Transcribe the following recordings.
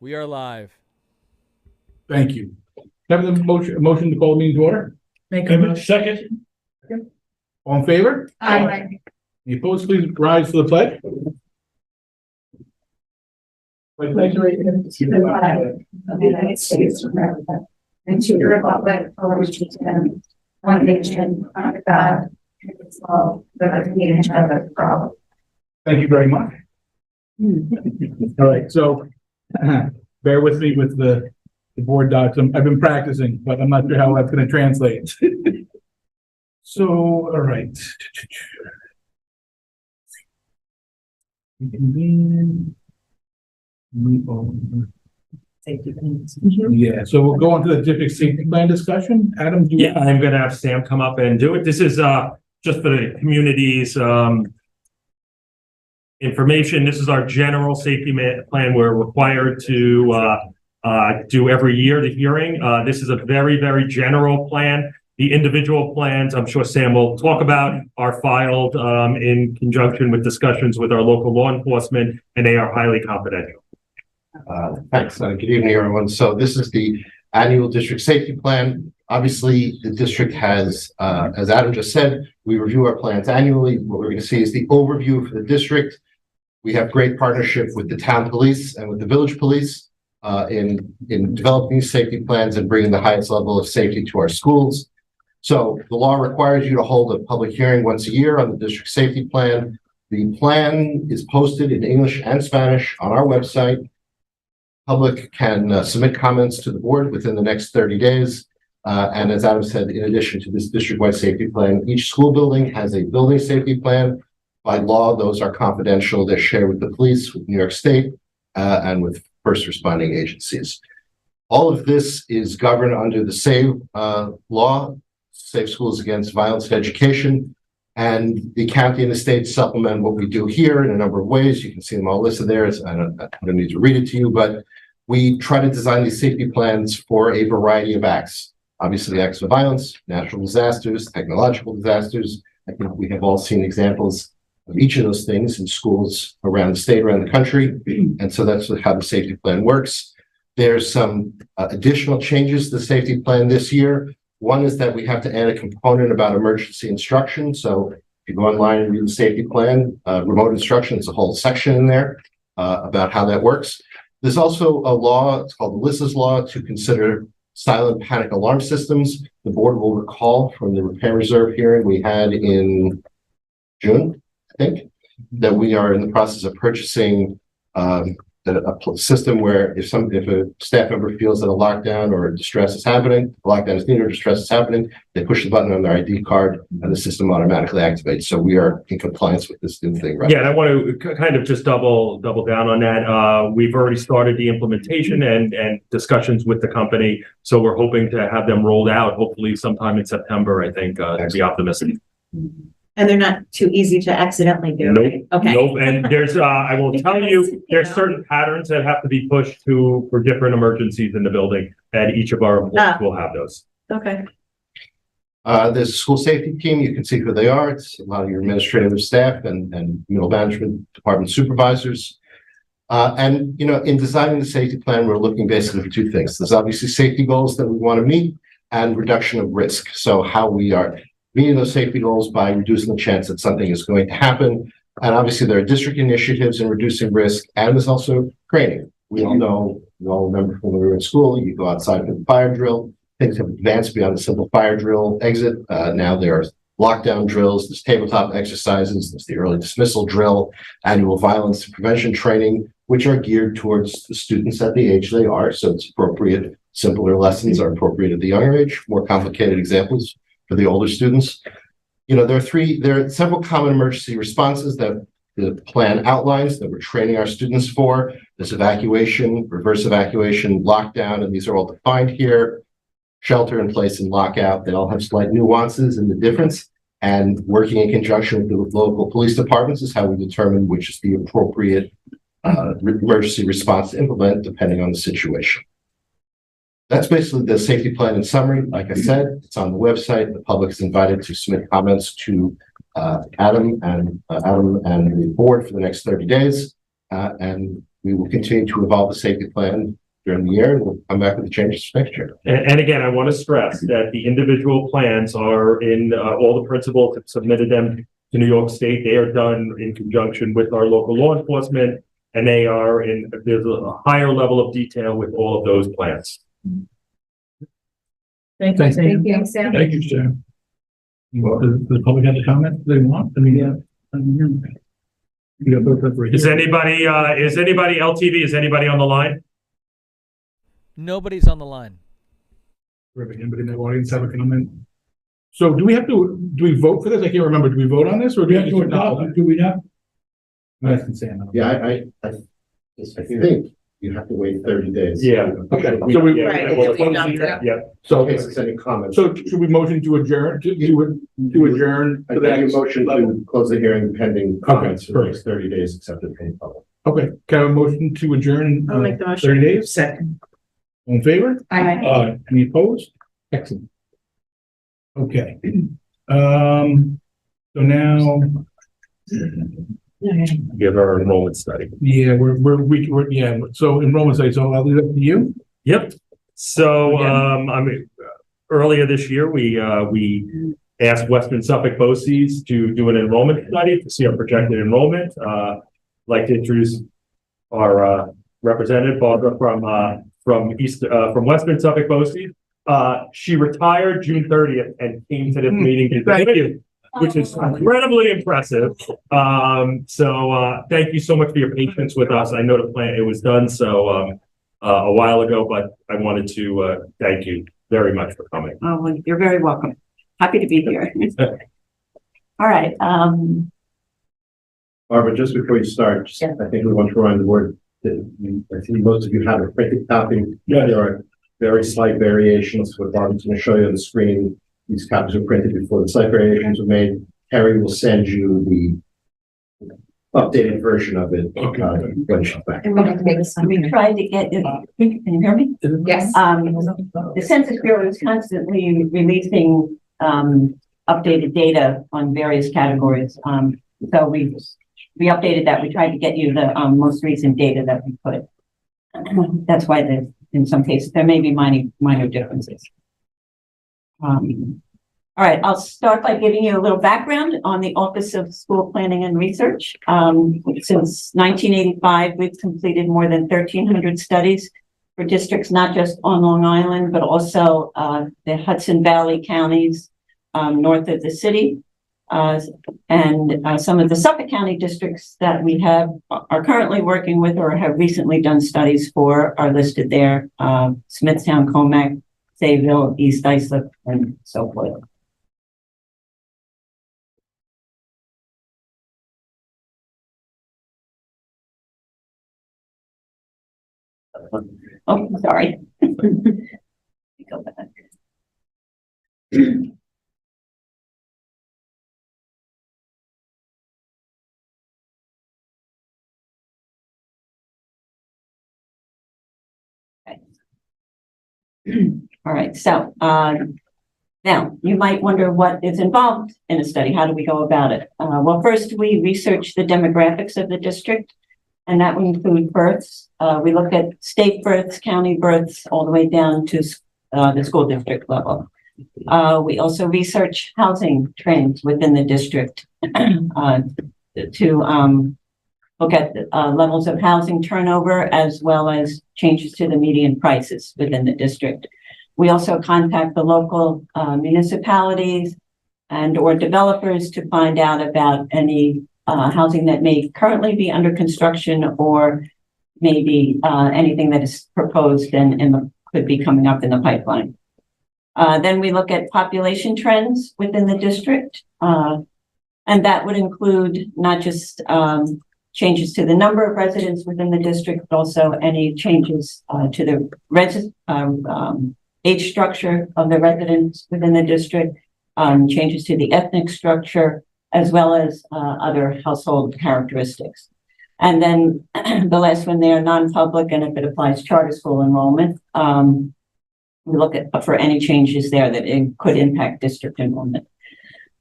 We are live. Thank you. Have the motion to call the meeting to order? Make a motion. Second. All in favor? Aye. Any opposed, please rise to the pledge. To the flag of the United States of America and to the republic for which it stands, one nation, under God, indivisible, with liberty and justice for all. Thank you very much. All right, so bear with me with the board docs. I've been practicing, but I'm not sure how that's going to translate. So, all right. Safety plans. Yeah, so we'll go on to the district safety plan discussion. Adam, do you? Yeah, I'm gonna have Sam come up and do it. This is just for the community's information. This is our general safety plan we're required to do every year, the hearing. This is a very, very general plan. The individual plans, I'm sure Sam will talk about, are filed in conjunction with discussions with our local law enforcement, and they are highly confidential. Thanks. Good evening, everyone. So this is the annual district safety plan. Obviously, the district has, as Adam just said, we review our plans annually. What we're going to see is the overview for the district. We have great partnership with the town police and with the village police in developing these safety plans and bringing the highest level of safety to our schools. So the law requires you to hold a public hearing once a year on the district safety plan. The plan is posted in English and Spanish on our website. Public can submit comments to the board within the next 30 days. And as Adam said, in addition to this district-wide safety plan, each school building has a building safety plan. By law, those are confidential. They're shared with the police, with New York State, and with first responding agencies. All of this is governed under the SAVE law, Safe Schools Against Violence in Education. And the county and the state supplement what we do here in a number of ways. You can see them all listed there. I don't need to read it to you, but we try to design these safety plans for a variety of acts. Obviously, acts of violence, natural disasters, technological disasters. I think we have all seen examples of each of those things in schools around the state, around the country. And so that's how the safety plan works. There's some additional changes to the safety plan this year. One is that we have to add a component about emergency instruction. So if you go online and read the safety plan, remote instruction, there's a whole section in there about how that works. There's also a law, it's called the Alyssa's Law, to consider silent panic alarm systems. The board will recall from the repair reserve hearing we had in June, I think, that we are in the process of purchasing a system where if a staff member feels that a lockdown or a distress is happening, lockdown is needed or distress is happening, they push the button on their ID card and the system automatically activates. So we are in compliance with this new thing, right? Yeah, and I want to kind of just double down on that. We've already started the implementation and discussions with the company. So we're hoping to have them rolled out hopefully sometime in September, I think, to be optimistic. And they're not too easy to accidentally do. Nope. Right? Okay. Nope. And there's, I will tell you, there's certain patterns that have to be pushed for different emergencies in the building, and each of our employees will have those. Okay. There's a school safety team. You can see who they are. It's a lot of your administrative staff and middle management department supervisors. And, you know, in designing the safety plan, we're looking basically for two things. There's obviously safety goals that we want to meet and reduction of risk. So how we are meeting those safety goals by reducing the chance that something is going to happen. And obviously there are district initiatives in reducing risk, and there's also training. We all know, we all remember from when we were in school, you go outside for the fire drill. Things have advanced beyond the simple fire drill exit. Now there are lockdown drills, there's tabletop exercises, there's the early dismissal drill, annual violence prevention training, which are geared towards the students at the age they are. So it's appropriate. Simpler lessons are appropriate at the younger age, more complicated examples for the older students. You know, there are several common emergency responses that the plan outlines that we're training our students for. There's evacuation, reverse evacuation, lockdown, and these are all defined here. Shelter in place and lockout, they all have slight nuances in the difference. And working in conjunction with the local police departments is how we determine which is the appropriate emergency response to implement depending on the situation. That's basically the safety plan in summary. Like I said, it's on the website. The public is invited to submit comments to Adam and the board for the next 30 days. And we will continue to evolve the safety plan during the year, and we'll come back with the changes next year. And again, I want to stress that the individual plans are in, all the principals have submitted them to New York State. They are done in conjunction with our local law enforcement, and they are there's a higher level of detail with all of those plans. Thank Thank you. you. Thanks, Sam. Thank you, sir. Does the public have the comment they want? I mean, yeah. Is anybody LTV, is anybody on the line? Nobody's on the line. Anybody in the audience have a comment? So do we vote for this? I can't remember. Do we vote on this or do we have to adopt? Do we not? Nice and Sam. Yeah, I think you have to wait 30 days. Yeah. Okay, so we, Right. Yeah. so, In case there's any comments. so should we motion to adjourn, to adjourn? I think you motion to close the hearing pending comments for the perfect. next 30 days accepted from the public. Okay, can I have a motion to adjourn? I'll make the motion. 30 days? Second. All in favor? Any opposed? Excellent. Okay. So now, Give our enrollment study. yeah, we're, yeah, so enrollment study, so I'll leave it up to you. Yep. So, earlier this year, we asked Western Suffolk BOCES to do an enrollment study to see our projected enrollment. Like to introduce our, representative, Barbara from Western Suffolk BOCES. She retired June 30th and came to this meeting. Thank you. Which is incredibly impressive. So thank you so much for your patience with us. I know the plan, it was done so a while ago, but I wanted to thank you very much for coming. Oh, well, you're very welcome. Happy to be here. All right, Barbara, just before you start, Yeah. I think we want to remind the board that I think most of you have a printed copy. Yeah. There are very slight variations. What Barbara's going to show you on the screen. These copies were printed before the slight variations were made. Harry will send you the updated version of it when she's back. we tried to get, can you hear me? Yes. The Census Bureau is constantly releasing, updated data on various categories. So we updated that. We tried to get you the, most recent data that we put. That's why there's, in some cases, there may be minor differences. All right, I'll start by giving you a little background on the Office of School Planning and Research. Since 1985, we've completed more than 1,300 studies for districts, not just on Long Island, but also the Hudson Valley counties north of the city. And some of the Suffolk County districts that we are currently working with or have recently done studies for are listed there. Smithtown, Comac, Sayville, East Islip, and so forth. Oh, sorry. Go back. All right, so now you might wonder what is involved in a study. How do we go about it? Well, first we research the demographics of the district, and that would include births. We look at state births, county births, all the way down to the school district level. We also research housing trends within the district to look at levels of housing turnover as well as changes to the median prices within the district. We also contact the local municipalities and or developers to find out about any housing that may currently be under construction or maybe anything that is proposed and could be coming up in the pipeline. Then we look at population trends within the district, and that would include not just changes to the number of residents within the district, but also any changes to the age structure of the residents within the district, changes to the ethnic structure, as well as other household characteristics. And then the last one there, non-public, and if it applies charter school enrollment, we look at for any changes there that could impact district enrollment.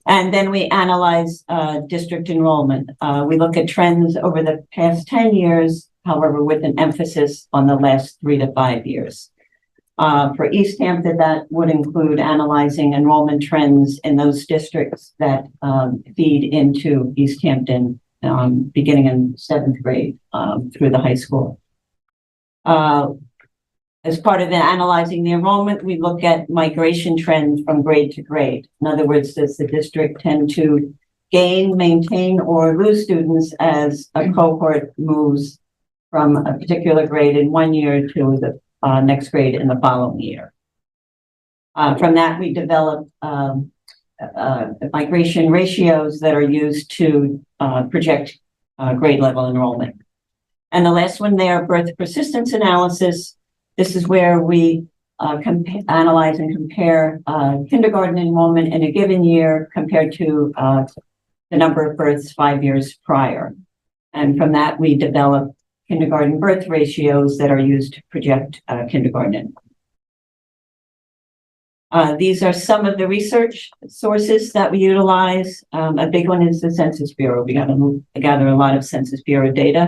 And then we analyze district enrollment. We look at trends over the past 10 years, however, with an emphasis on the last 3 to 5 years. For East Hampton, that would include analyzing enrollment trends in those districts that feed into East Hampton, beginning in 7th grade through the high school. As part of analyzing the enrollment, we look at migration trends from grade to grade. In other words, does the district tend to gain, maintain, or lose students as a cohort moves from a particular grade in 1 year to the next grade in the following year? From that, we develop migration ratios that are used to project grade level enrollment. And the last one there, birth persistence analysis. This is where we analyze and compare kindergarten enrollment in a given year compared to the number of births 5 years prior. And from that, we develop kindergarten birth ratios that are used to project kindergarten. These are some of the research sources that we utilize. A big one is the Census Bureau. We got to gather a lot of Census Bureau data.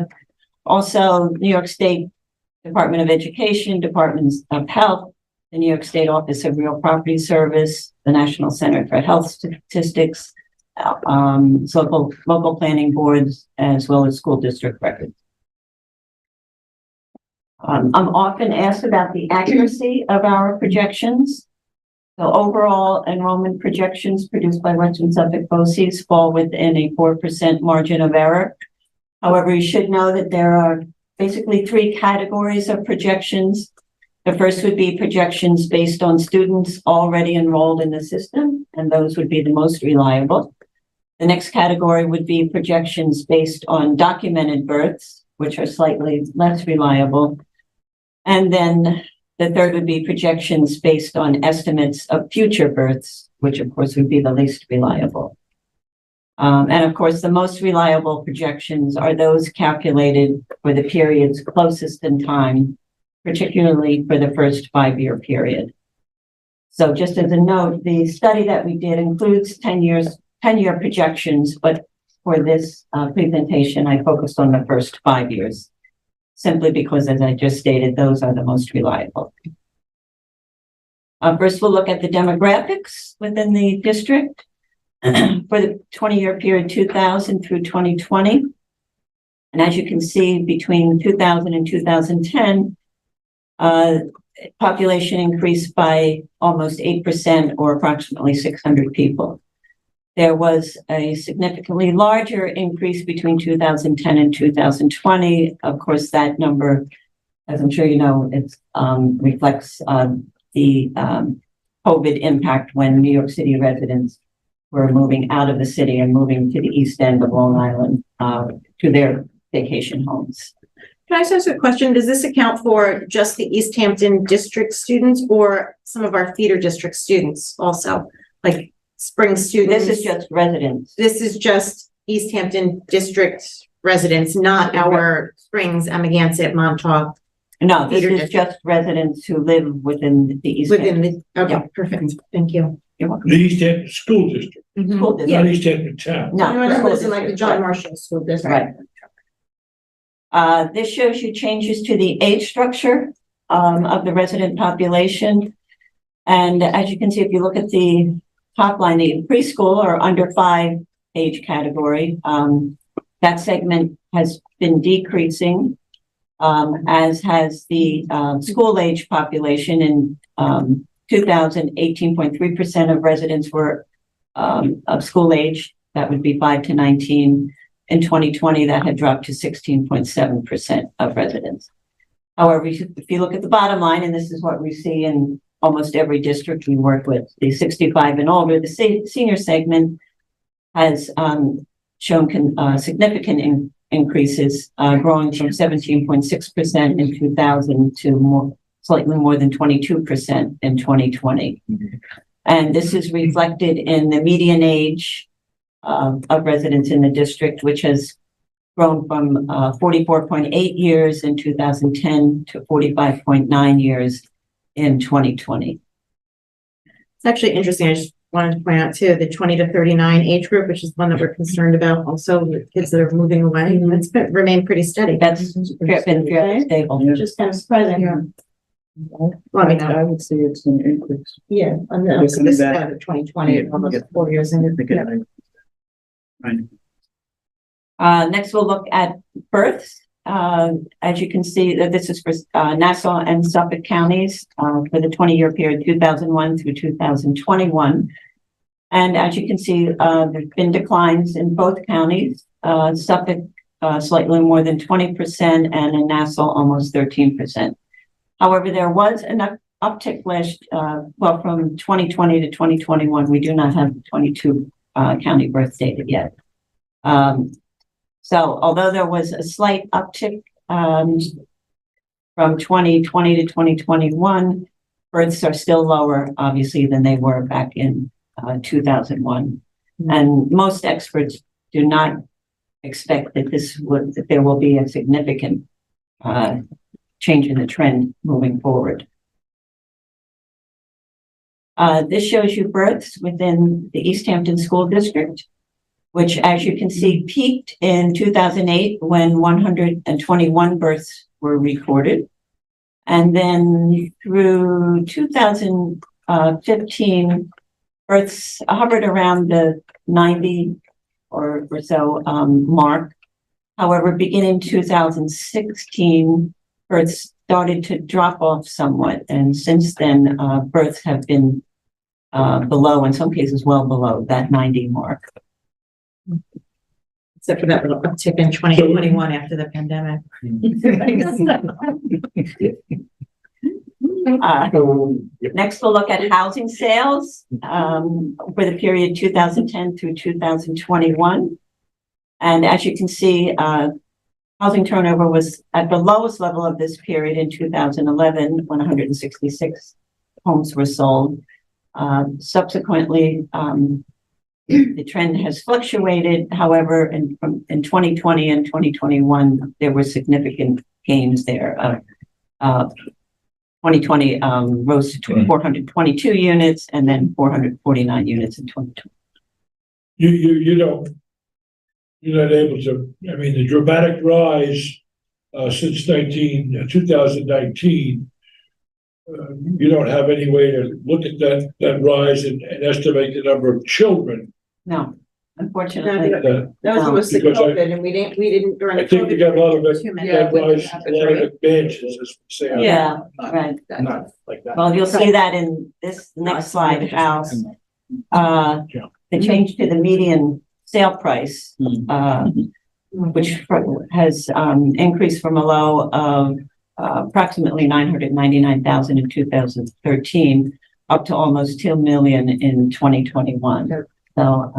Also, New York State Department of Education, Departments of Health, the New York State Office of Real Property Service, the National Center for Health Statistics, local planning boards, as well as school district records. I'm often asked about the accuracy of our projections. So overall enrollment projections produced by Western Suffolk BOCES fall within a 4% margin of error. However, you should know that there are basically 3 categories of projections. The first would be projections based on students already enrolled in the system, and those would be the most reliable. The next category would be projections based on documented births, which are slightly less reliable. And then the third would be projections based on estimates of future births, which of course would be the least reliable. And of course, the most reliable projections are those calculated for the periods closest in time, particularly for the first 5-year period. So just as a note, the study that we did includes 10-year projections, but for this presentation, I focused on the first 5 years, simply because, as I just stated, those are the most reliable. First, we'll look at the demographics within the district for the 20-year period 2000 through 2020. And as you can see, between 2000 and 2010, population increased by almost 8%, or approximately 600 people. There was a significantly larger increase between 2010 and 2020. Of course, that number, as I'm sure you know, it reflects the COVID impact when New York City residents were moving out of the city and moving to the east end of Long Island to their vacation homes. Can I just ask a question? Does this account for just the East Hampton district students or some of our feeder district students also? Like Spring students? This is just residents. This is just East Hampton district residents, not our Springs, Amagansett, Montauk. No, this feeder is district. just residents who live within the east. Within the, okay, Yeah. perfect. Thank you. You're welcome. The East Hampton School District, School district. not East Hampton Town. No. Anyone who school lives in like the district, John right. Marshall School District. Right. This shows you changes to the age structure of the resident population. And as you can see, if you look at the top line, the preschool or under 5 age category, that segment has been decreasing, as has the school age population. In 2000, 18.3% of residents were of school age. That would be 5 to 19. In 2020, that had dropped to 16.7% of residents. However, if you look at the bottom line, and this is what we see in almost every district we work with, the 65 and older, the senior segment has shown significant increases, growing from 17.6% in 2000 to slightly more than 22% in 2020. And this is reflected in the median age of residents in the district, which has grown from 44.8 years in 2010 to 45.9 years in 2020. It's actually interesting. I just wanted to point out too, the 20 to 39 age group, which is one that we're concerned about also, with kids that are moving away. It's been, remained pretty steady. That's been fairly stable. Just kind of surprising. Well, I mean, I would say it's an increase. yeah, on the, It's so this is coming back. out of 2020, almost 4 years in. Next, we'll look at births. As you can see, this is for Nassau and Suffolk counties for the 20-year period, 2001 through 2021. And as you can see, there's been declines in both counties. Suffolk slightly more than 20%, and in Nassau almost 13%. However, there was an uptick last, from 2020 to 2021. We do not have 22 county birth data yet. So although there was a slight uptick from 2020 to 2021, births are still lower, obviously, than they were back in 2001. And most experts do not expect that that there will be a significant change in the trend moving forward. This shows you births within the East Hampton School District, which, as you can see, peaked in 2008 when 121 births were recorded. And then through 2015, births hovered around the 90 or so mark. However, beginning 2016, births started to drop off somewhat. And since then, births have been below, in some cases, well below that 90 mark. Except for that little uptick in 2021 after the pandemic. Next, we'll look at housing sales for the period 2010 through 2021. And as you can see, housing turnover was at the lowest level of this period in 2011, when 166 homes were sold. Subsequently, the trend has fluctuated. However, in 2020 and 2021, there were significant gains there. 2020 rose to 422 units, and then 449 units in 2020. You're not able to, I mean, the dramatic rise since 2019, you don't have any way to look at that rise and estimate the number of children. No, unfortunately. That That was mostly Because COVID, and we didn't during I think we got a lot of it, Too many. that rise, a lot of advances, as we say. Yeah, right. Not like that. Well, you'll see that in this next slide, how the change to the median sale price, which has increased from a low of approximately 999,000 in 2013 up to almost 2 million in 2021. So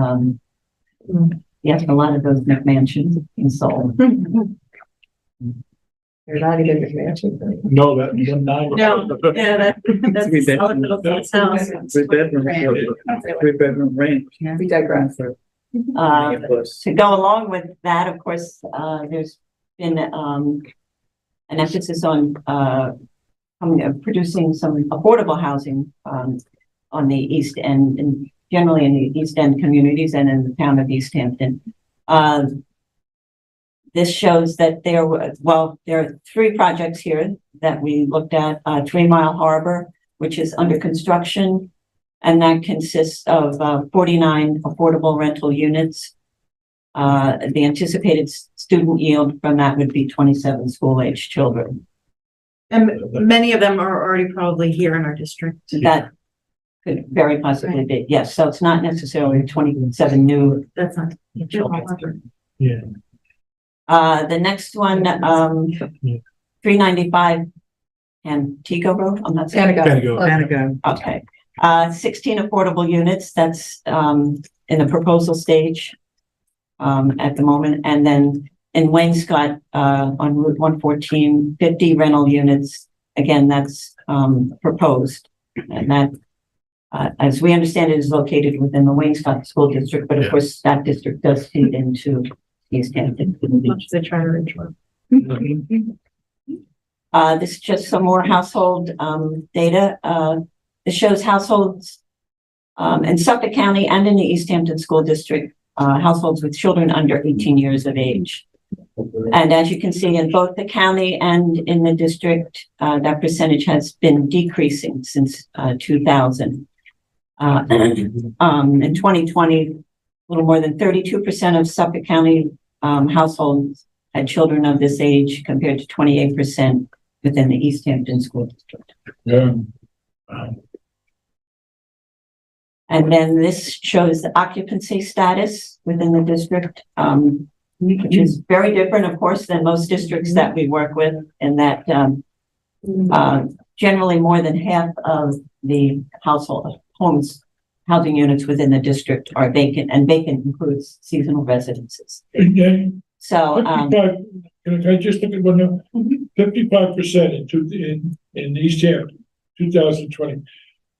yes, a lot of those McMansions being sold. They're not even McMansions. No, that 1.9. No, yeah, that's Three bedroom. a little house. Three bedroom range. We digress. To go along with that, of course, there's been an emphasis on producing some affordable housing on the East End, and generally in the East End communities and in the town of East Hampton. This shows that there are 3 projects here that we looked at. 3 Mile Harbor, which is under construction, and that consists of 49 affordable rental units. The anticipated student yield from that would be 27 school-age children. And many of them are already probably here in our district. That could very possibly be, yes. So it's not necessarily 27 new That's not. children. Yeah. The next one, 395 Antigo Road. I'm not saying. Panago. Okay. 16 affordable units. That's in the proposal stage at the moment. And then in Wainscott on Route 114, 50 rental units. Again, that's proposed. And that, as we understand it, is located within the Wainscott School District. But of course, that district does feed into East Hampton. They try to reach one. This is just some more household data. This shows households In Suffolk County and in the East Hampton School District, households with children under 18 years of age. And as you can see, in both the county and in the district, that percentage has been decreasing since 2000. In 2020, a little more than 32% of Suffolk County households had children of this age, compared to 28% within the East Hampton School District. Yeah. And then this shows the occupancy status within the district, which is very different, of course, than most districts that we work with, in that generally more than half of the housing units within the district are vacant, and vacant includes seasonal residences. And So, 55, can I just look at one number? 55% in East Hampton, 2020.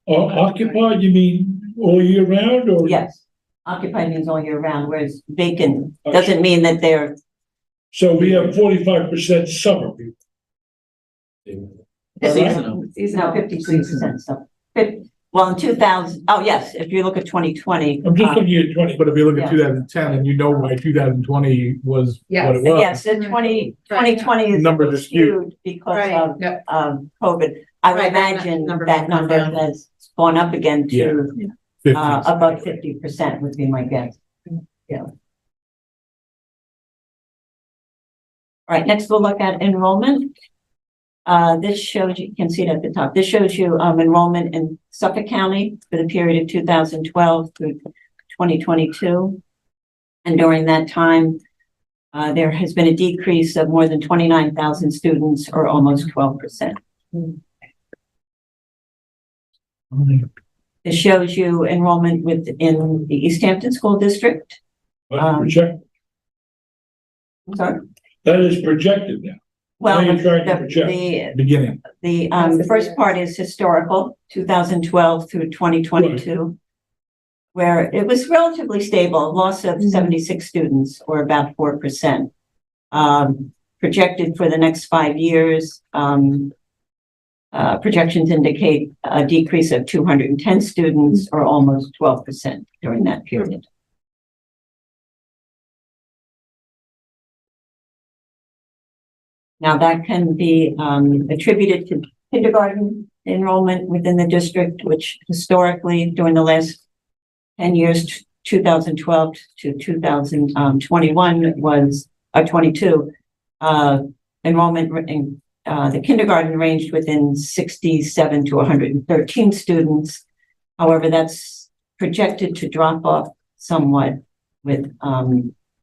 Occupied, you mean all year round, or? yes, occupied means all year round, whereas vacant doesn't mean that they're, So we have 45% summer people. Seasonal. no, 53%. So, well, in 2000, oh, yes, if you look at 2020. I'm just looking at 20. But if you look at Yeah. 2010, and you know why 2020 was Yes. what it was. Yes, in 2020 is Numbers are skewed. because Right. of, Yep. COVID. I would Right, that imagine number that will come number down. has gone up again to 50. above 50% would be my guess. Yeah. All right, next we'll look at enrollment. This shows, you can see it at the top, this shows you enrollment in Suffolk County for the period of 2012 through 2022. And during that time, there has been a decrease of more than 29,000 students, or almost 12%. It shows you enrollment within the East Hampton School District. Project, I'm sorry. that is projected now. Well, What are you trying to the, project? Beginning. the first part is historical, 2012 through 2022, where it was relatively stable, a loss of 76 students, or about 4%. Projected for the next 5 years, projections indicate a decrease of 210 students, or almost 12% during that period. Now, that can be attributed to kindergarten enrollment within the district, which historically, during the last 10 years, 2012 to 2021 was, 22, enrollment in the kindergarten ranged within 67 to 113 students. However, that's projected to drop off somewhat, with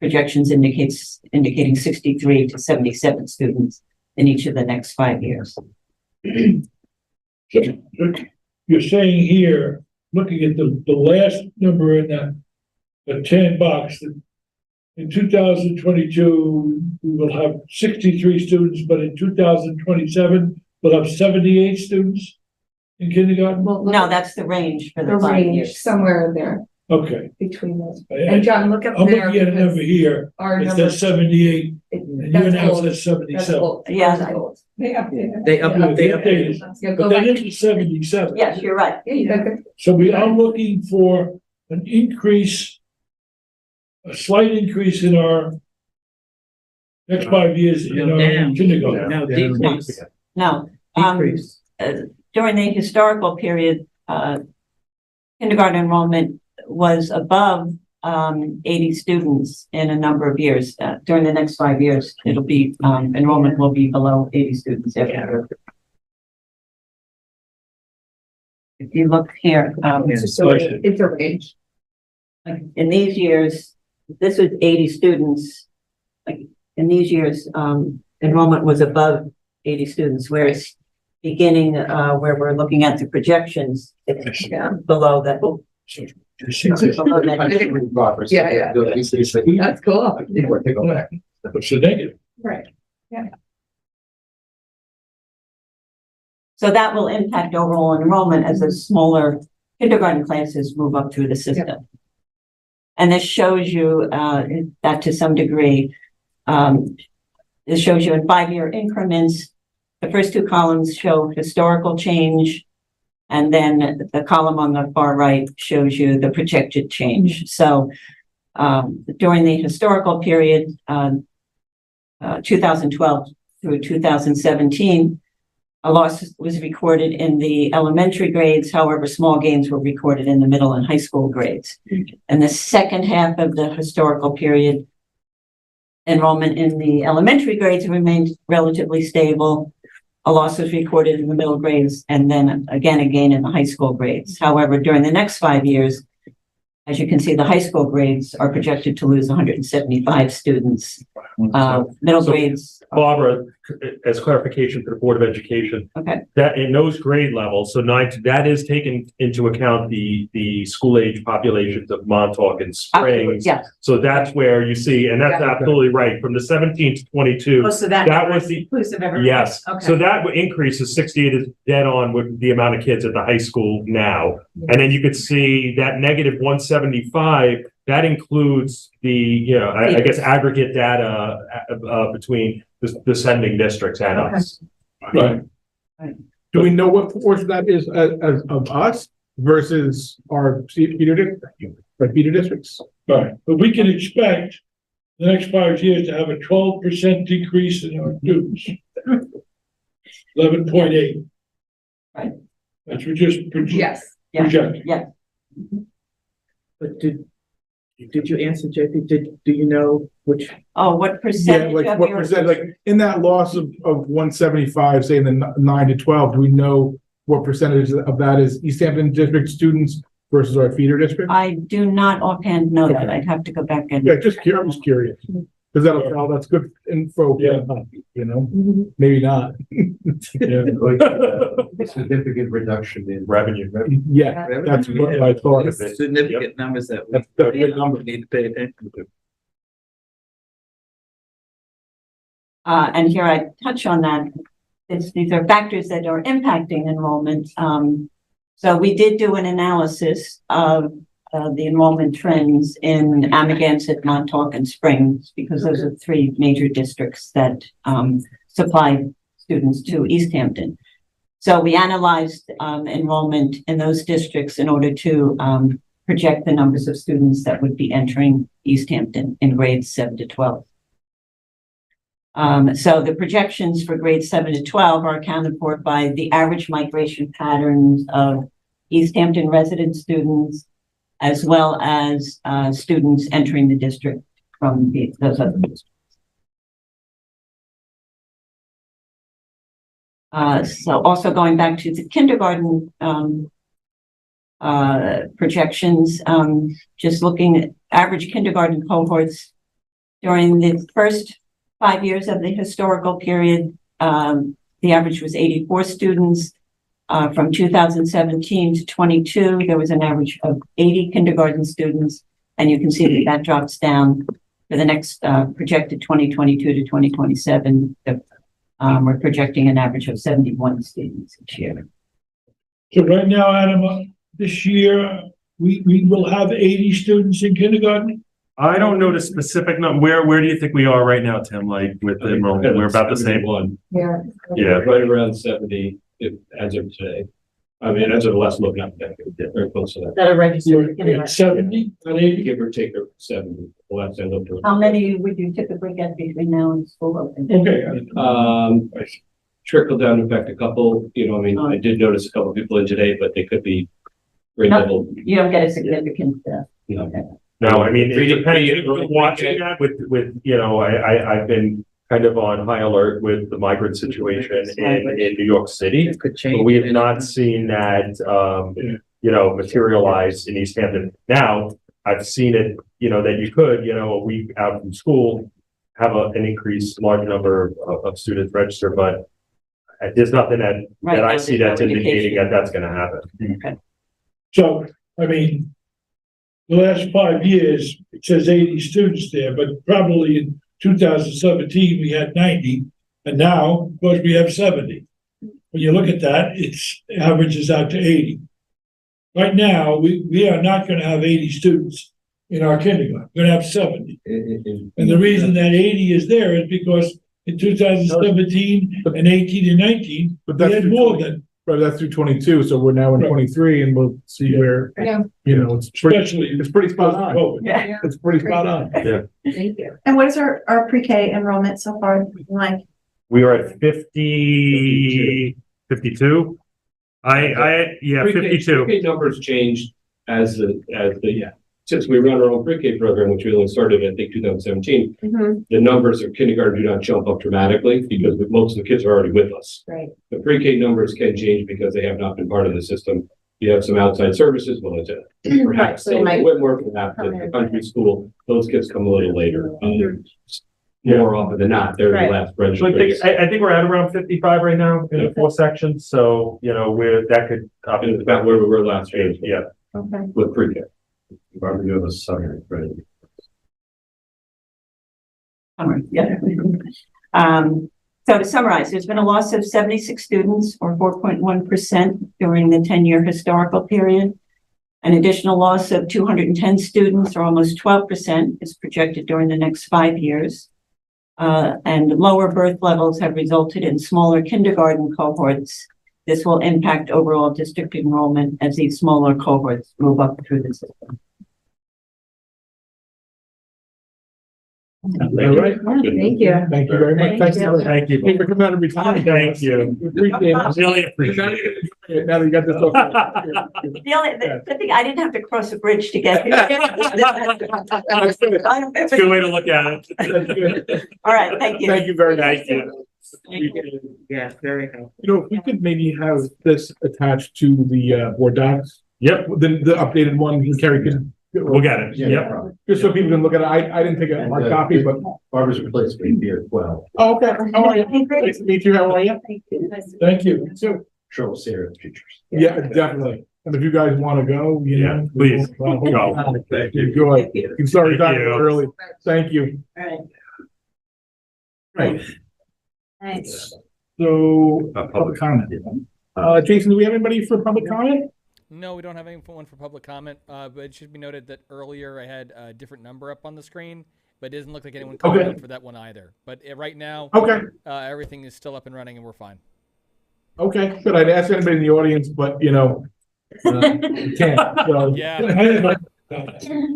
projections indicating 63 to 77 students in each of the next 5 years. So, you're saying here, looking at the last number in the 10 box, that in 2022, we will have 63 students, but in 2027, we'll have 78 students in kindergarten? Well, No, that's the range for the the 5 range, years. somewhere there Okay. between those. And John, look up I'm there. looking at a number because here, Our it number. says 78, and you That's announced old. that That's 77. old. Yeah. That's old. They updated. They updated. Yeah, go But then back. it's 77. Yes, you're right. Yeah, you got good. So we are looking for an increase, a slight increase in our next 5 years in No, our down. kindergarten. No, decrease. No, Decrease. during the historical period, kindergarten enrollment was above 80 students in a number of years. During the next 5 years, it'll be enrollment will be below 80 students every year. If you look here, It's a range. like in these years, this was 80 students. Like in these years, enrollment was above 80 students, whereas beginning where we're looking at the projections, it's below that. Below that. Yeah. That's cool. It's a negative. Right. So that will impact overall enrollment as the smaller kindergarten classes move up through the system. And this shows you that to some degree. This shows you in 5-year increments. The first two columns show historical change, And then the column on the far right shows you the projected change. So during the historical period, 2012 through 2017, a loss was recorded in the elementary grades. However, small gains were recorded in the middle and high school grades. In the second half of the historical period, enrollment in the elementary grades remained relatively stable. A loss was recorded in the middle grades and then again in the high school grades. However, during the next 5 years, as you can see, the high school grades are projected to lose 175 students. Middle grades. Barbara, as clarification for the Board of Education, Okay. that in those grade levels, so 9 that is taken into account the school age populations of Montauk and Springs. Yeah. So that's where you see, and that's absolutely right, from the 17 to 22. Oh, so That number was is the- inclusive of everyone? Yes, Okay. so that increase is 68 is dead on with the amount of kids at the high school now. And then you could see that negative 175, that includes the, I guess aggregate data between the sending districts and us. Right. Do we know what proportion that is as of us versus our feeder districts? Right, but we can expect the next 5 years to have a 12% decrease in our students. 11.8. Right. That's what just Yes. projected. But did you answer, JP? Do you know which? Oh, what Yeah, percentage like of what your? percent, like in that loss of 175, say in the 9 to 12, do we know what percentage of that is East Hampton district students versus our feeder district? I do not offhand know that. Okay. I'd have to go back and. Yeah, I'm just curious. Because that's good info. Yeah. Maybe not. Significant reduction in Revenue. Yeah, that's what I thought. It's significant numbers that That's the big we number. need to pay attention to. And here I touch on that. These are factors that are impacting enrollment. So we did do an analysis of the enrollment trends in Amagansett, Montauk, and Springs, because those are 3 major districts that supply students to East Hampton. So we analyzed enrollment in those districts in order to project the numbers of students that would be entering East Hampton in grades 7 to 12. So the projections for grades 7 to 12 are accounted for by the average migration patterns of East Hampton resident students, as well as students entering the district from those other districts. So also going back to the kindergarten projections, just looking at average kindergarten cohorts during the first 5 years of the historical period, the average was 84 students. From 2017 to 22, there was an average of 80 kindergarten students, and you can see that drops down for the next projected 2022 to 2027. We're projecting an average of 71 students each year. So right now, Adam, this year, we will have 80 students in kindergarten? I don't know the specific number. Where do you think we are right now, Tim? Like with the enrollment, we're about the same. Yeah. Yeah. Right around 70, as of today. I mean, as of the last look, I'm very close to that. That are registered. You're at 70, not 80? Give or take 70, the last I looked. How many would you typically get between now and school opening? Okay. Trickle down, in fact, a couple, I mean, I did notice a couple people in today, but they could be grade No. level. You don't get a significant, No, I mean, it depends. If you're watching that with, I've been kind of on high alert with the migrant situation in New York City. It could change. But we have not seen that, materialize in East Hampton. Now, I've seen it, that you could, a week out from school, have an increased large number of students register, but there's nothing that I see that's indicating that that's gonna happen. So, I mean, the last 5 years, it says 80 students there, but probably in 2017, we had 90, and now, of course, we have 70. When you look at that, it's averages out to 80. Right now, we are not going to have 80 students in our kindergarten. We're going to have 70. And the reason that 80 is there is because in 2017 and 18 and 19, But we that's had more than But that's through 22, so we're now in 23 and we'll see where, Yeah. you know, it's pretty spot on. Oh, Yeah. It's pretty spot on. Thank you. And what is our pre-K enrollment so far like? We are at 52. Yeah, Pre-K 52. Pre-K numbers changed as the since we run our own pre-K program, which we only started, I think, 2017, the numbers of kindergarten do not jump up dramatically because most of the kids are already with us. Right. The pre-K numbers can change because they have not been part of the system. You have some outside services, well, it's Right, perhaps so they a might little bit more for that, come the in. country school, those kids come a little later. More often than not, they're the Right. last So I registration. think we're at around 55 right now in the 4 sections. So, you know, that could, And it's about where we were last year. yeah. Okay. With pre-K. Barbara, you have a summary, right? Yeah. So to summarize, there's been a loss of 76 students or 4.1% during the 10-year historical period. An additional loss of 210 students or almost 12% is projected during the next 5 years. And lower birth levels have resulted in smaller kindergarten cohorts. This will impact overall district enrollment as these smaller cohorts move up through the system. All right. Thank you. Thank you very much. Thank Thanks you. Thank you. for coming out and retiring. Thank you. We appreciate it. Really appreciate it. Now that you got this off. The good thing, I didn't have to cross a bridge to get here. That's good. That's a good way to look at it. That's good. All right, thank you. Thank you very much. Thank you. Yeah, very helpful. You know, if we could maybe have this attached to the board docs, Yep, the updated one, Carrie could. we'll get it. Yeah, Yep. probably. Just so people can look at it. I didn't take a hard copy, but. Barbara's replaced me here as well. Oh, okay. How are you? Nice to meet you. How are you? thank you. So, Sure, we'll see her in the future. yeah, definitely. And if you guys want to go, you Yeah, know. please, we'll- go. Thank you. Enjoy. You can start Thank retiring you. early. Thank you. All right. Right. Thanks. So, public comment. Jason, do we have anybody for public comment? No, we don't have anyone for public comment, but it should be noted that earlier I had a different number up on the screen, but it doesn't look like anyone commented for that one either. But right now, Okay, everything is still up and running and we're fine. okay, good. I'd ask anybody in the audience, but you know, you can't, so. Yeah. Do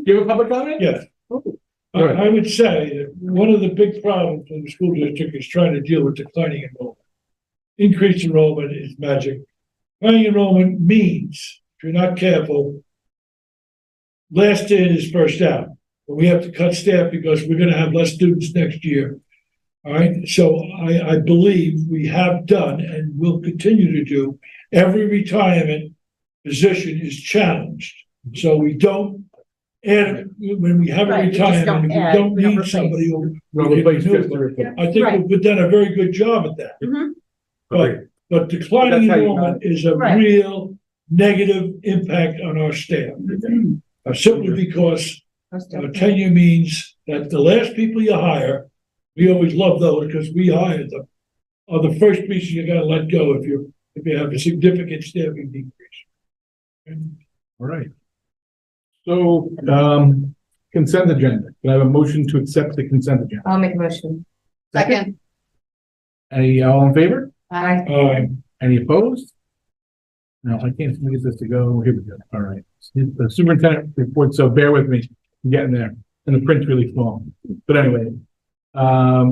you have a public comment? Yes. Go I ahead. would say that one of the big problems in the school district is trying to deal with declining enrollment. Increased enrollment is magic. Declining enrollment means, if you're not careful, last in is first out. But we have to cut staff because we're gonna have less students next year. All right, so I believe we have done and will continue to do, every retirement position is challenged. So we don't add, when we have a Right, we just don't retirement, we add, don't we don't need replace. somebody who. Well, we can replace do just it. the replace. I think we've done a very good job at that. Mhm. But declining That's how you enrollment is a Right. real negative impact on our staff. Simply because tenure means that the last people you hire, we always love those because we hired them, are the first people you gotta let go if you have a significant staffing decrease. All right. So, consent agenda. Can I have a motion to accept the consent agenda? I'll make a motion. Second. Any, all in favor? Aye. Any opposed? No, I can't get this to go. Here we go. All right. The superintendent report, so bear with me. I'm getting there. And the print's really small. But anyway,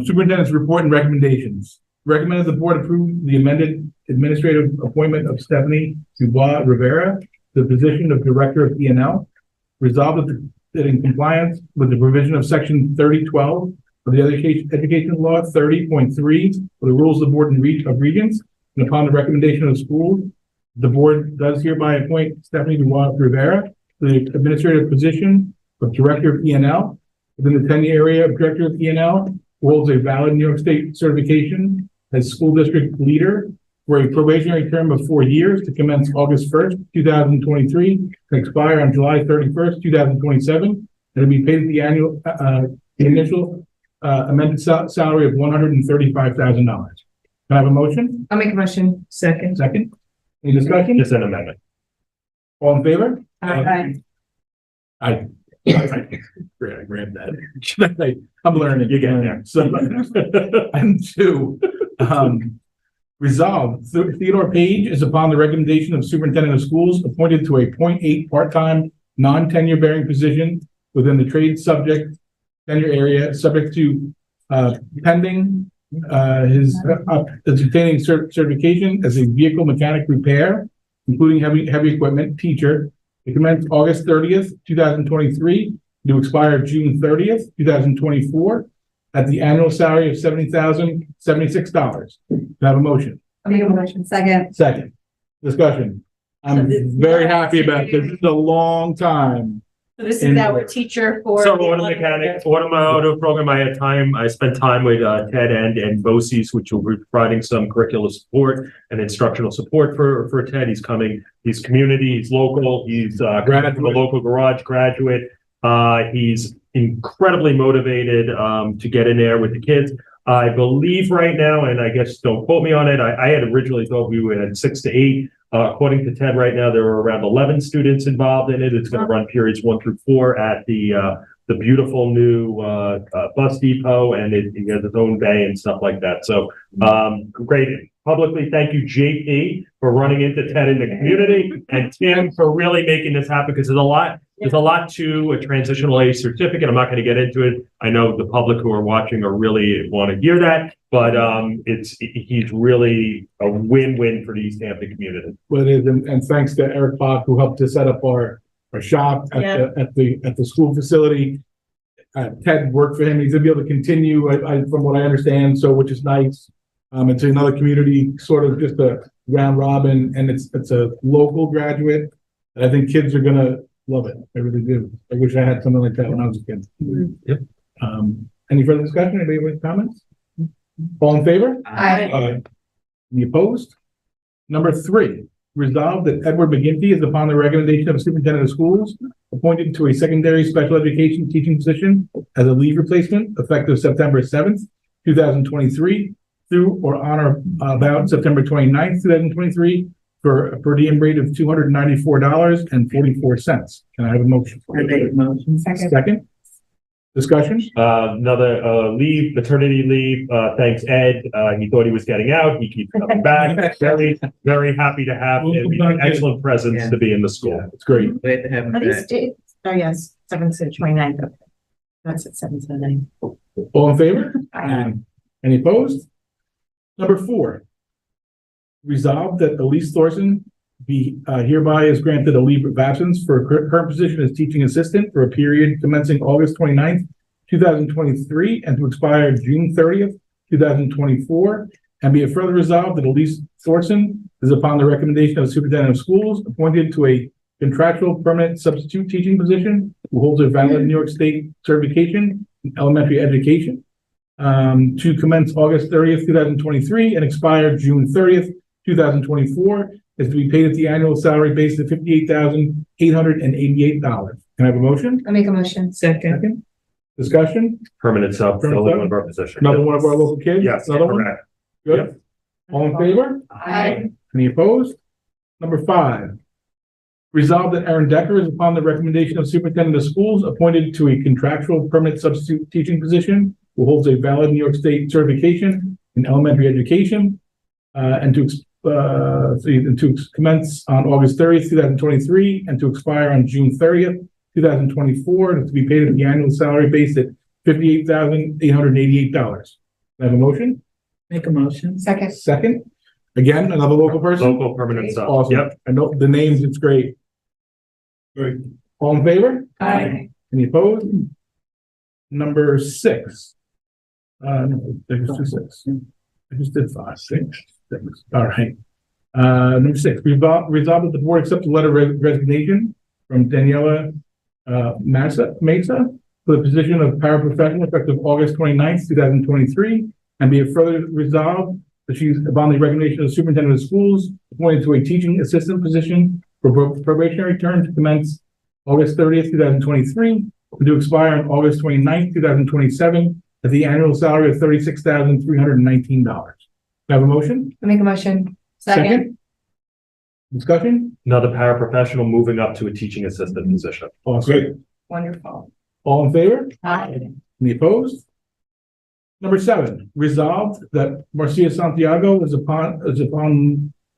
superintendent's report and recommendations. Recommended the board approve the amended administrative appointment of Stephanie Dubois Rivera to the position of Director of E&L. Resolved that in compliance with the provision of section 3012 of the education law 30.3 of the rules of the board of regents, and upon the recommendation of the school, the board does hereby appoint Stephanie Dubois Rivera to the administrative position of Director of E&L within the 10-year area of Director of E&L, holds a valid New York State certification as school district leader for a probationary term of 4 years to commence August 1st, 2023, and expire on July 31st, 2027, and to be paid at the annual, the initial amended salary of $135,000. Can I have a motion? I'll make a motion. Second. Second? Any discussion? Just an amendment. All in favor? Aye. I grabbed that. I'm learning. You're getting there. So, and two, Resolved, Theodore Page is upon the recommendation of superintendent of schools appointed to a 0.8 part-time, non-tenure bearing position within the trade subject tenure area, subject to pending his obtaining certification as a vehicle mechanic repair, including heavy equipment teacher. It commenced August 30th, 2023, to expire June 30th, 2024, at the annual salary of $70,076. Do I have a motion? I'll make a motion. Second. Second. Discussion. I'm very happy about this. This is a long time. So this is our teacher for. So auto mechanic, automotive program, I spent time with Ted and BOCES, which will be providing some curricular support and instructional support for Ted. He's coming, he's community, he's local, he's from a local garage graduate. He's incredibly motivated to get in there with the kids. I believe right now, and I guess don't quote me on it, I had originally thought we were at 6 to 8. According to Ted, right now, there are around 11 students involved in it. It's going to run periods 1 through 4 at the beautiful new bus depot, and he has his own bay and stuff like that. So great. Publicly, thank you, JP, for running into Ted in the community, and Tim for really making this happen, because there's a lot to a transitional age certificate. I'm not going to get into it. I know the public who are watching are really want to hear that, but he's really a win-win for the East Hampton community. Well, it is, and thanks to Eric Bach, who helped to set up our shop at the school facility. Ted worked for him. He's gonna be able to continue, from what I understand, so which is nice. It's another community, sort of just a round robin, and it's a local graduate. And I think kids are gonna love it. I really do. I wish I had something like that when I was a kid. Yep. Any further discussion? Anybody with comments? All in favor? Aye. Any opposed? Number 3, resolved that Edward McGinty is upon the recommendation of superintendent of schools appointed to a secondary special education teaching position as a leave replacement effective September 7th, 2023 through or on or about September 29th, 2023 for a per diem rate of $294.44. Can I have a motion? I make a motion. Second. Discussion? Another leave, maternity leave. Thanks, Ed. He thought he was getting out. He keeps coming back. Very, very happy to have him. Excellent presence to be in the school. Yeah, it's great. Glad to have him Are these back. dates? Oh, yes, 7th to 29th. Okay. That's at 7 to 9. All in favor? Aye. Any opposed? Number 4, resolved that Elise Thorson be hereby is granted a leave of absence for her current position as teaching assistant for a period commencing August 29th, 2023 and to expire June 30th, 2024. And be it further resolved that Elise Thorson is upon the recommendation of the superintendent of schools appointed to a contractual permanent substitute teaching position who holds a valid New York State certification in elementary education to commence August 30th, 2023 and expire June 30th, 2024 is to be paid at the annual salary base of $58,888. Can I have a motion? I'll make a motion. Second. Discussion? Permanent sub, Permanent filling sub? one of our positions. Another one of our local kids? Yes, Another one? correct. Good. All in favor? Aye. Any opposed? Number 5, resolved that Aaron Decker is upon the recommendation of superintendent of schools appointed to a contractual permanent substitute teaching position who holds a valid New York State certification in elementary education and to commence on August 30th, 2023 and to expire on June 30th, 2024 and to be paid at the annual salary base at $58,888. Can I have a motion? Make a motion. Second. Second. Again, another local person? Local permanent sub. Awesome. Yep. I know the names, it's great. Great. All in favor? Aye. Any opposed? Number 6. No, I just did 6. I just did 5, 6. All right. Number 6, resolved that the board accept a letter of resignation from Daniela Mesa for the position of paraprofessional effective August 29th, 2023, and be it further resolved that she's upon the recommendation of the superintendent of schools appointed to a teaching assistant position for probationary term to commence August 30th, 2023, and to expire on August 29th, 2027, at the annual salary of $36,319. Can I have a motion? I'll make a motion. Discussion? Another paraprofessional moving up to a teaching assistant position. Awesome. Wonderful. All in favor? Aye. Any opposed? Number 7, resolved that Marcia Santiago is upon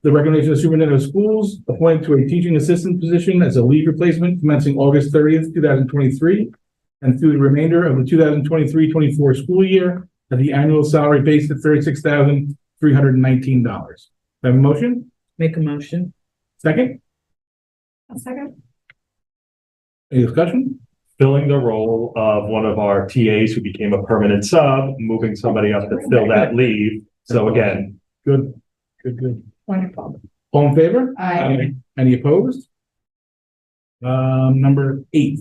the recommendation of the superintendent of schools, appointed to a teaching assistant position as a leave replacement commencing August 30th, 2023, and through the remainder of the 2023-24 school year at the annual salary based at $36,319. Have a motion? Make a motion. Second? A second. Any discussion? Filling the role of one of our TAs who became a permanent sub, moving somebody up to fill that leave. So again, Good. Wonderful. All in favor? Aye. Any opposed? Number 8.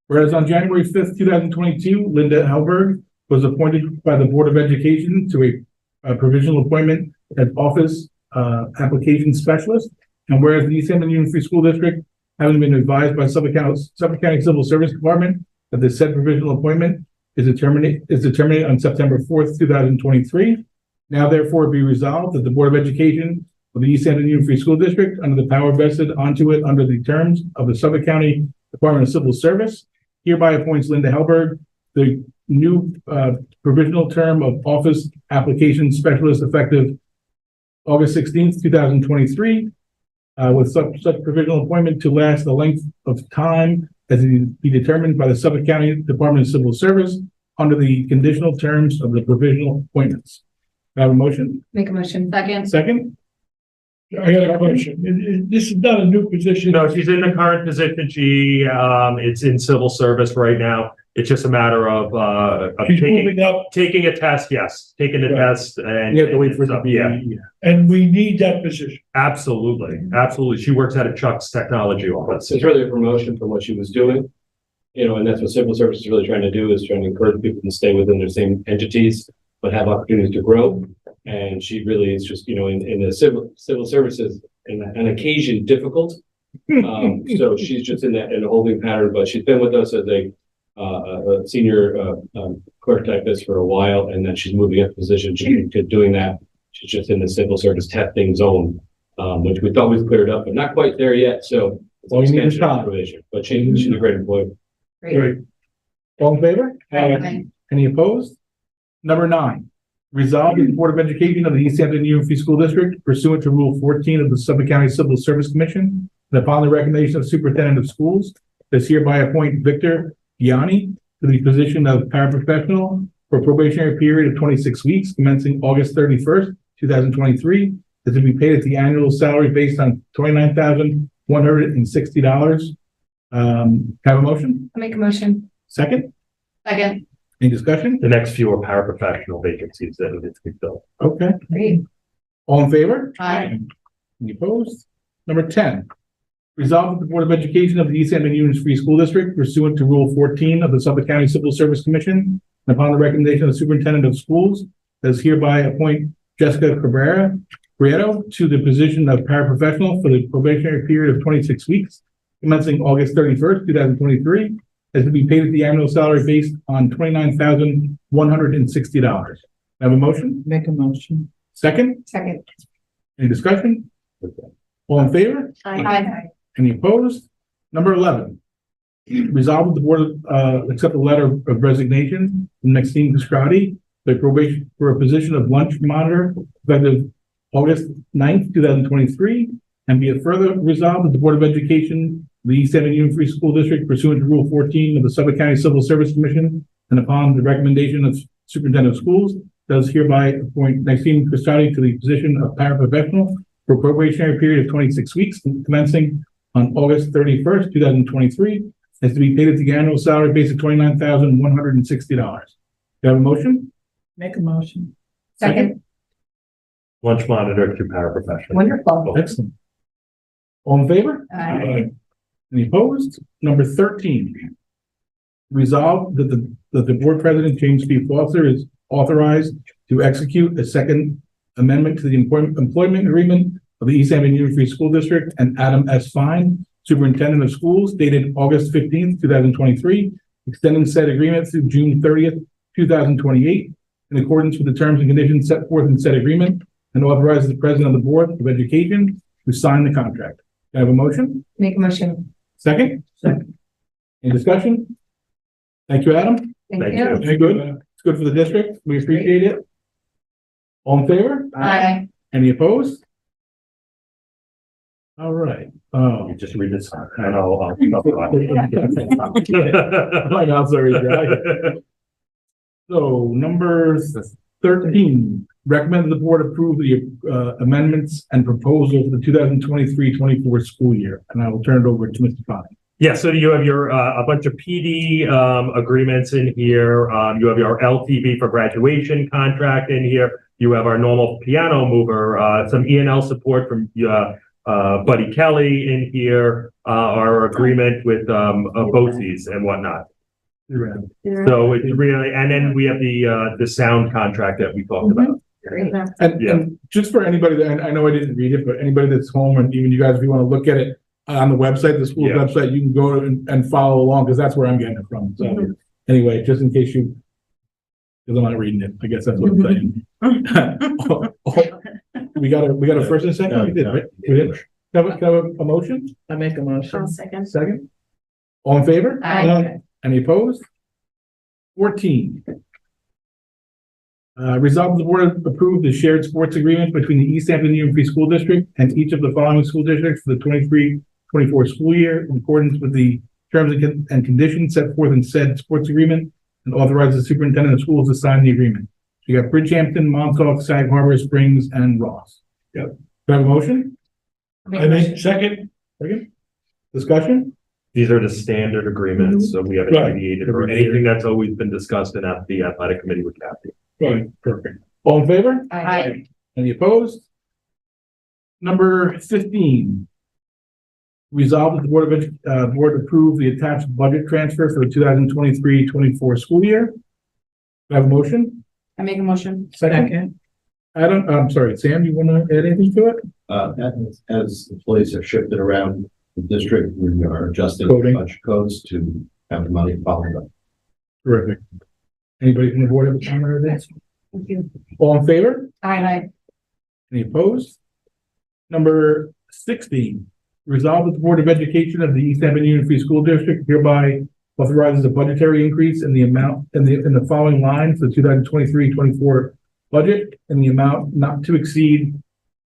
Whereas on January 5th, 2022, Linda Helberg was appointed by the Board of Education to a provisional appointment as office application specialist. And whereas the East Hampton Union Free School District, having been advised by Suffolk County Civil Service Department that the said provisional appointment is terminated on September 4th, 2023. Now therefore be resolved that the Board of Education of the East Hampton Union Free School District, under the power vested onto it under the terms of the Suffolk County Department of Civil Service, hereby appoints Linda Helberg, the new provisional term of office application specialist effective August 16th, 2023, with such provisional appointment to last the length of time as it be determined by the Suffolk County Department of Civil Service under the conditional terms of the provisional appointments. Do I have a motion? Make a motion. Second. Second? I got a question. This is not a new position. no, she's in the current position. It's in civil service right now. It's just a matter of She's moving up, taking a test. Yes, taking a Right. test and You have to wait for it to be. yeah, and we need that position. absolutely. She works at a Chuck's technology office. It's really a promotion from what she was doing. And that's what civil service is really trying to do, is trying to encourage people to stay within their same entities, but have opportunities to grow. And she really is just, in the civil services, and an occasion difficult. So she's just in a holding pattern, but she's been with us as a senior clerk typist for a while, and then she's moving up position. She's doing that. She's just in the civil service testing zone, which we thought was cleared up, but not quite there yet. So it's All you need is expansion time. of probation. But she's a great employee. Great. All in favor? Aye. Any opposed? Number 9, resolved that the Board of Education of the East Hampton Union Free School District pursuant to Rule 14 of the Suffolk County Civil Service Commission, and upon the recommendation of Superintendent of Schools, does hereby appoint Victor Gianni to the position of paraprofessional for a probationary period of 26 weeks, commencing August 31st, 2023, that to be paid at the annual salary based on $29,160. Have a motion? Make a motion. Second? Second. Any discussion? The next few are paraprofessional vacancies that need to be filled. Okay. Great. All in favor? Aye. Any opposed? Number 10, resolved that the Board of Education of the East Hampton Union Free School District pursuant to Rule 14 of the Suffolk County Civil Service Commission, and upon the recommendation of the Superintendent of Schools, does hereby appoint Jessica Cabrera Prieto to the position of paraprofessional for the probationary period of 26 weeks, commencing August 31st, 2023, as to be paid at the annual salary based on $29,160. Have a motion? Make a motion. Second? Second. Any discussion? All in favor? Aye. Any opposed? Number 11, resolved that the board accept a letter of resignation from Maxine Castrati, the probation for a position of lunch monitor effective August 9th, 2023, and be it further resolved that the Board of Education, the East Hampton Union Free School District pursuant to Rule 14 of the Suffolk County Civil Service Commission, and upon the recommendation of Superintendent of Schools, does hereby appoint Maxine Castrati to the position of paraprofessional for a probationary period of 26 weeks, commencing on August 31st, 2023, as to be paid at the annual salary base of $29,160. Do you have a motion? Make a motion. Second. Lunch monitor to paraprofessional. Wonderful. Excellent. All in favor? Aye. Any opposed? Number 13, resolved that the board president, James P. Foster, is authorized to execute a second amendment to the employment agreement of the East Hampton Union Free School District and Adam S. Fine, Superintendent of Schools, dated August 15th, 2023, extending said agreement through June 30th, 2028, in accordance with the terms and conditions set forth in said agreement, and authorizes the President of the Board of Education to sign the contract. Do I have a motion? Make a motion. Second? Second. Any discussion? Thank you, Adam. Thank Thank you. you. Very good. good for the district. We appreciate it. All in favor? Aye. Any opposed? All right. Oh. You just read this and I'll keep up. My mouth's already dry. So number 13, recommend the board approve the amendments and proposals for the 2023-24 school year. And I will turn it over to Mr. Fine. Yeah, so you have your, a bunch of PD, agreements in here. You have your LTV for graduation contract in here. You have our normal piano mover, some E&L support from, Buddy Kelly in here, our agreement with, BOCES and whatnot. So it's really, and then we have the sound contract that we talked about. And just for anybody that, I know I didn't read it, but anybody that's home, and even you guys, if you want to look at it on the website, the school's website, you can go and follow along, because that's where I'm getting it from. So anyway, just in case you, because I'm not reading it, I guess that's what I'm saying. We got a first and a second? We did, right? We did. Can I have a motion? I make a motion. Second? All in favor? Aye. Any opposed? 14. Resolve the board approve the shared sports agreement between the East Hampton Union Free School District and each of the following school districts for the 23-24 school year in accordance with the terms and conditions set forth in said sports agreement, and authorize the superintendent of schools to sign the agreement. So you got Bridgehampton, Montauk, Sag Harbor, Springs, and Ross. Yep. Do I have a motion? I make second. Second? Discussion? These are the standard agreements, so we haven't Right. deviated or anything that's always been discussed in the athletic committee with Kathy. Right, perfect. All in favor? Aye. Any opposed? Number 15. Resolve that the board approve the attached budget transfer for the 2023-24 school year. Do I have a motion? I make a motion. Second. Adam, I'm sorry, Sam, you want to add anything to it? As employees have shifted around the district, we are adjusting Coding. a bunch of codes to have the money follow them. Terrific. Anybody from the board have a comment or this? Thank you. All in favor? Aye. Any opposed? Number 16. Resolve that the Board of Education of the East Hampton Union Free School District hereby authorizes a budgetary increase in the amount in the following lines for the 2023-24 budget in the amount not to exceed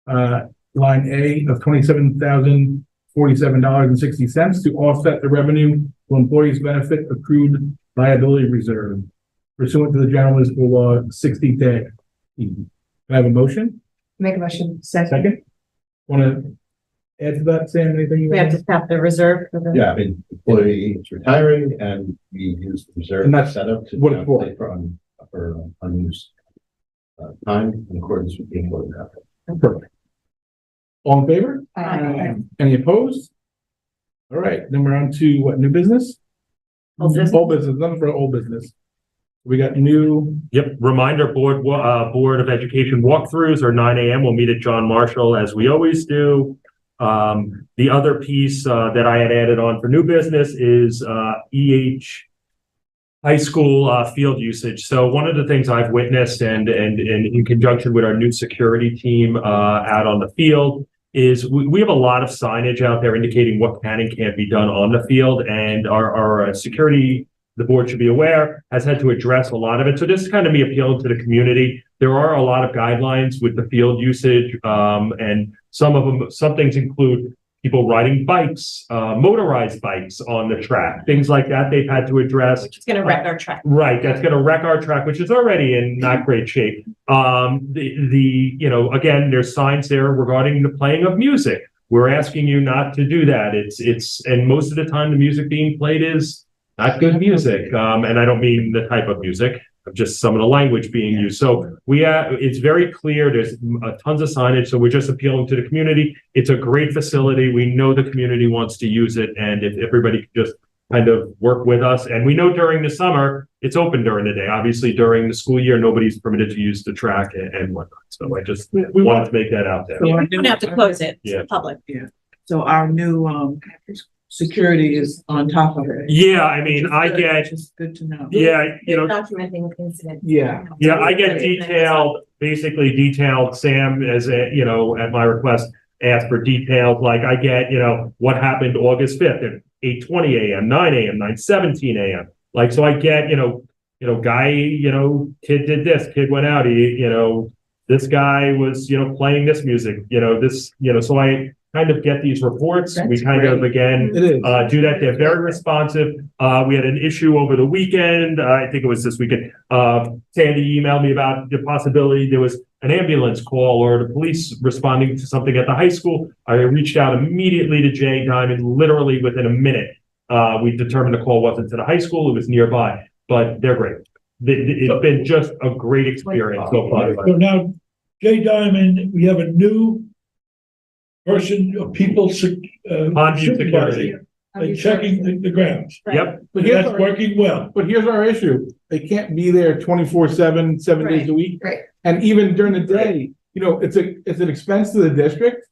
line A of $27,047.60 to offset the revenue for employees' benefit accrued liability reserve pursuant to the General Municipal Law 60-. Can I have a motion? Make a motion. Second? Want to add to that, Sam, anything? You We have want to tap the reserve for the. Yeah, I mean, employee is retiring and we use the reserve And that's setup to what it's for. calculate for unused time in accordance with the employee contract. Perfect. All in favor? Aye. Any opposed? All right, then we're on to what, new business? Old business. Old business, nothing for old business. We got new, Yep, reminder, Board of Education walkthroughs are 9 a.m. We'll meet at John Marshall as we always do. The other piece that I had added on for new business is high school field usage. So one of the things I've witnessed and in conjunction with our new security team out on the field is we have a lot of signage out there indicating what can and can't be done on the field, and our security, the board should be aware, has had to address a lot of it. So this is kind of me appealing to the community. There are a lot of guidelines with the field usage, and some things include people riding bikes, motorized bikes on the track, things like that they've had to address. Which is gonna wreck our track. Right, that's gonna wreck our track, which is already in not great shape. Again, there's signs there regarding the playing of music. We're asking you not to do that. And most of the time the music being played is not good music. And I don't mean the type of music, just some of the language being used. So it's very clear. There's tons of signage. So we're just appealing to the community. It's a great facility. We know the community wants to use it. And if everybody could just kind of work with us. And we know during the summer, it's open during the day. Obviously, during the school year, nobody's permitted to use the track and whatnot. So I just wanted to make that out there. So our We don't have to close it to Yeah. the public. So our new security is on top of it. Yeah, I mean, I get, Which is good to know. yeah, Documenting incidents. Yeah. Yeah, I get basically detailed, Sam, at my request, asked for details, like I get, what happened August 5th at 8:20 a.m., 9 a.m., 9:17 a.m. Like, so I get, guy, kid did this, kid went out, this guy was, playing this music, so I kind of get these reports. We That's kind of, great. again, It is. do that. They're very responsive. We had an issue over the weekend. I think it was this weekend. Sandy emailed me about the possibility there was an ambulance call or the police responding to something at the high school. I reached out immediately to Jay Diamond, literally within a minute. We determined the call wasn't to the high school, it was nearby, but they're great. It's been just a great experience so far. So now, Jay Diamond, we have a new person, people, On-view security. and checking the grounds. Yep. But And here's that's our, working well. but here's our issue. They can't be there 24/7, 7 days a week. Right. And even during the day, it's an expense to the district.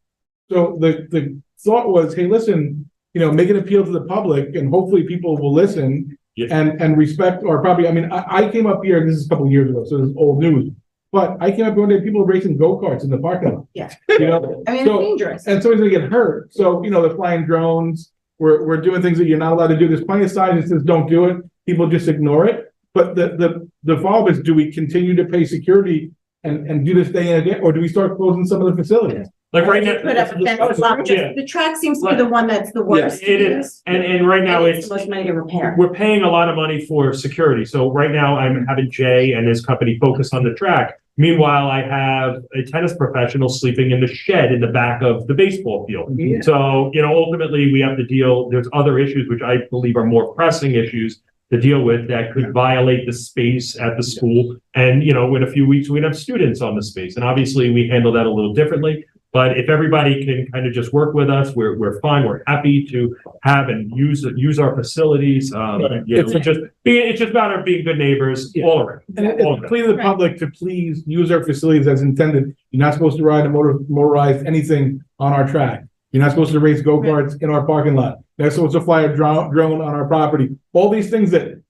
So the thought was, hey, listen, make an appeal to the public and hopefully people will listen Yeah. and respect or probably, I came up here, this is a couple of years ago, so this is old news. But I came up one day, people were racing go-karts in the parking lot. Yeah. I mean, it's so, dangerous. and somebody's gonna get hurt. So, they're flying drones. We're doing things that you're not allowed to do. There's plenty of signs that says don't do it. People just ignore it. But the follow-up is, do we continue to pay security and do this day in and day, or do we start closing some of the facilities? Like right now. Put up a fence, lock Yeah. The track seems to be the one that's the worst. It is. And right now And it's, the most money to repair. we're paying a lot of money for security. So right now I'm having Jay and his company focus on the track. Meanwhile, I have a tennis professional sleeping in the shed in the back of the baseball field. Yeah. So, ultimately we have to there's other issues, which I believe are more pressing issues to deal with that could violate the space at the school. And, in a few weeks, we'd have students on the space. And obviously we handle that a little differently. But if everybody can kind of just work with us, we're fine. We're happy to have and use our facilities. It's just about our being good neighbors all around. And it's clear to the public to please use our facilities as intended. You're not supposed to ride a motorized anything on our track. You're not supposed to race go-karts in our parking lot. You're not supposed to fly a drone on our property. All these things that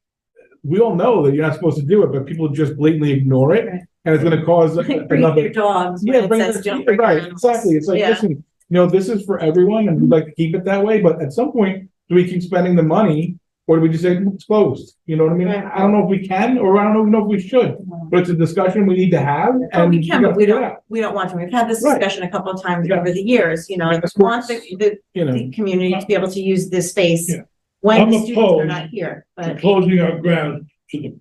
we all know that you're not supposed to do it, but people just blatantly ignore it. Right. And it's gonna cause Bring another. your dogs. Yeah, when it says don't bring right, animals. exactly. It's like, Yeah. listen, this is for everyone and we'd like to keep it that way, but at some point, do we keep spending the money? Or do we just say it's closed? You know what I mean? Right. I don't know if we can, or I don't even know if we should, but it's a discussion we need to have. Oh, And we can, but we gotta don't want to. We've had this Right. discussion a couple of times Yeah. over the years, and Of we want course. the community to be able to use this space Yeah. when I'm the students are opposed not here, to but. closing our ground to the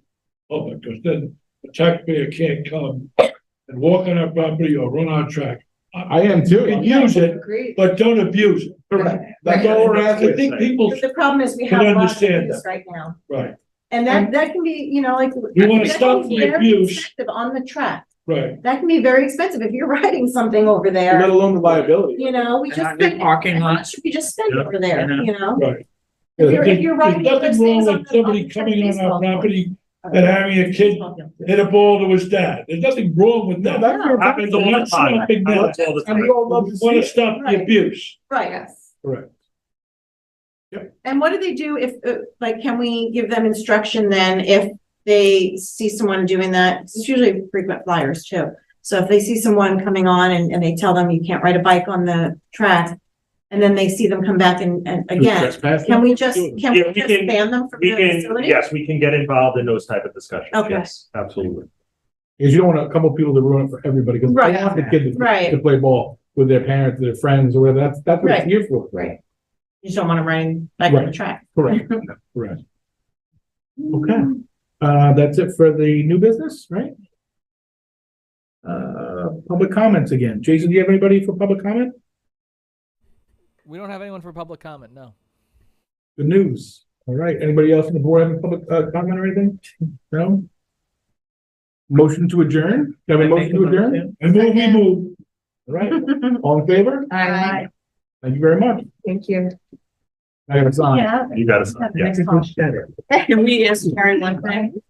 public, because then the taxpayer can't come and walk on our property or run our track. I am too. You can use it, Agreed. but don't abuse it. Correct. That's all we're I asking. think people, The problem is we Can have lots of understand abuse right now, right, and that can be, like. We wanna that stop can be the very abuse. expensive on the track. right. That can be very expensive if you're riding something over Let there, alone the liability. we just. And on your parking How lot. much should we just spend Yeah. over there, Right. If you're There's riding those nothing things wrong on with the somebody coming on baseball our field. property and having a kid hit a ball to his dad. There's nothing wrong with No, that. that's your. Happens all the That's not time. big deal. Happens all the And we time. all love We to see want to it. stop the Right. abuse. Right. Yes. Correct. And what do they do if, can we give them instruction then if they see someone doing that? It's usually frequent flyers too. So if they see someone coming on and they tell them you can't ride a bike on the track, and then they see them come back and again, Trespassing? can we just Yeah, we can- ban them from We the can, facility? yes, we can get involved in those type of discussions. Okay. Yes, absolutely. Because you don't want a couple of people to ruin it for everybody, because I Right. want the kid Right. to play ball with their parents, their friends, or whatever. That's what it's Right. here for. Right. You just don't want to ride back on the Right. track. Correct. Correct. Okay. That's it for the new business, right? Public comments again. Jason, do you have anybody for public comment? We don't have anyone for public comment, no. The news. All right. Anybody else on the board have a public comment or anything? No? Motion to adjourn? Do you have a motion to adjourn? And we move. All right. All in favor? Aye. Thank you very much. Thank you. I have a sign. Yeah. You got to, yeah. Next call. Can we ask Karen one thing?